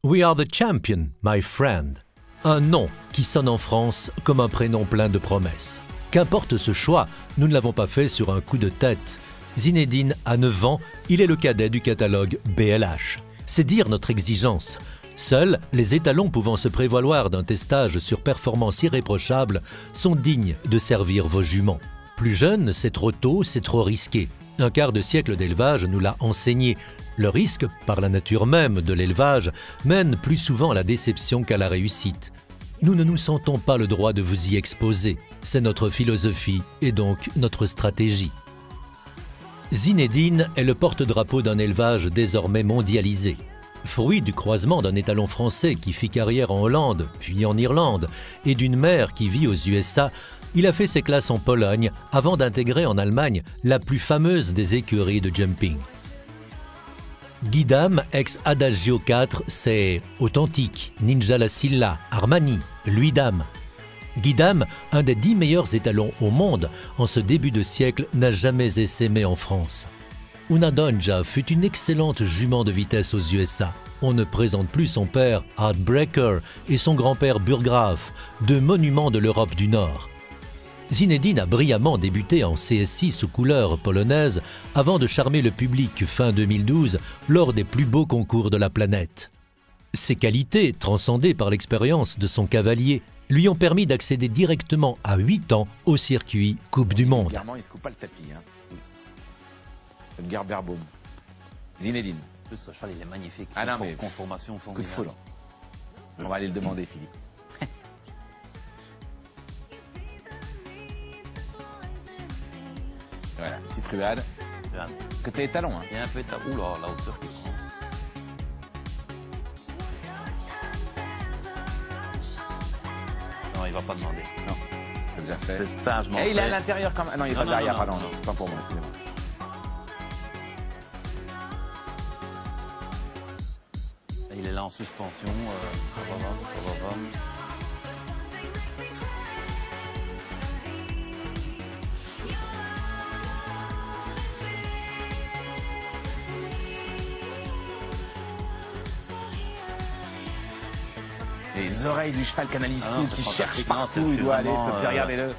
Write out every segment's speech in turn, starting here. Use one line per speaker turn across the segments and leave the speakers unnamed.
We are the champion, my friend. Un nom qui sonne en France comme un prénom plein de promesses. Qu'importe ce choix, nous ne l'avons pas fait sur un coup de tête. Zinedine a 9 ans, il est le cadet du catalogue BLH. C'est dire notre exigence. Seuls les étalons pouvant se prévaloir d'un testage sur performance irréprochable sont dignes de servir vos juments. Plus jeune, c'est trop tôt, c'est trop risqué. Un quart de siècle d'élevage nous l'a enseigné. Le risque, par la nature même de l'élevage, mène plus souvent à la déception qu'à la réussite. Nous ne nous sentons pas le droit de vous y exposer. C'est notre philosophie et donc notre stratégie. Zinedine est le porte-drapeau d'un élevage désormais mondialisé. Fruit du croisement d'un étalon français qui fit carrière en Hollande, puis en Irlande, et d'une mère qui vit aux USA, il a fait ses classes en Pologne avant d'intégrer en Allemagne la plus fameuse des écuries de jumping. Guidam ex Adagio 4, c'est authentique, Ninja La Silla, Armani, Luidam. Guidam, un des 10 meilleurs étalons au monde en ce début de siècle, n'a jamais essaimé en France. Una Donja fut une excellente jument de vitesse aux USA. On ne présente plus son père Heartbreaker et son grand-père Burgraf, deux monuments de l'Europe du Nord. Zinedine a brillamment débuté en CSI sous couleur polonaise avant de charmer le public fin 2012 lors des plus beaux concours de la planète. Ses qualités, transcendées par l'expérience de son cavalier, lui ont permis d'accéder directement à 8 ans au circuit Coupe du Monde.
Clairement, il ne se coupe pas le tapis. Edgar Berbaum. Zinedine.
Ce cheval, il est magnifique.
Ah non, mais
conformation
coup de
formidable.
foudre. On va aller le demander, Philippe. Voilà, petite ruade. Côté étalon.
Il y a un peu étalon. Oula, la hauteur qu'il prend. Non, il va pas demander.
Non, c'est déjà fait.
C'est sagement
Et il est à
fait.
l'intérieur quand même. Ah non, il est pas derrière, pardon. Pas pour moi, excusez-moi.
Il est là en suspension.
Les oreilles du cheval canalistique
Ah non, c'est
qui cherche
fantastique. Non,
partout,
c'est
il doit aller
vraiment,
se regardez-le.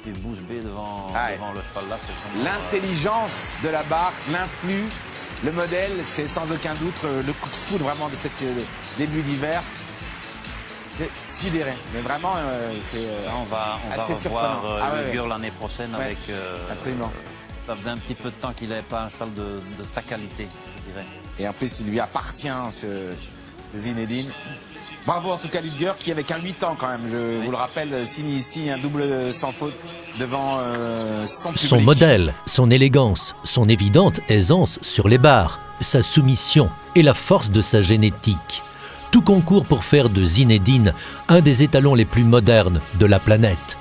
Il bouge bée devant le cheval là.
L'intelligence de la barque, l'influx, le modèle, c'est sans aucun doute le coup de foudre vraiment de cette début d'hiver. C'est sidéré, mais vraiment c'est
on va
assez
revoir
surprenant.
Luger l'année prochaine avec.
Absolument.
Ça faisait un petit peu de temps qu'il n'avait pas un cheval de sa qualité, je dirais.
Et en plus, il lui appartient, ce Zinedine. Bravo en tout cas Luger qui avec un 8 ans quand même, je vous le rappelle, signe ici un double sans faute devant son public.
Son modèle, son élégance, son évidente aisance sur les barres, sa soumission et la force de sa génétique. Tout concourt pour faire de Zinedine un des étalons les plus modernes de la planète.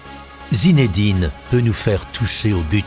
Zinedine peut nous faire toucher au but.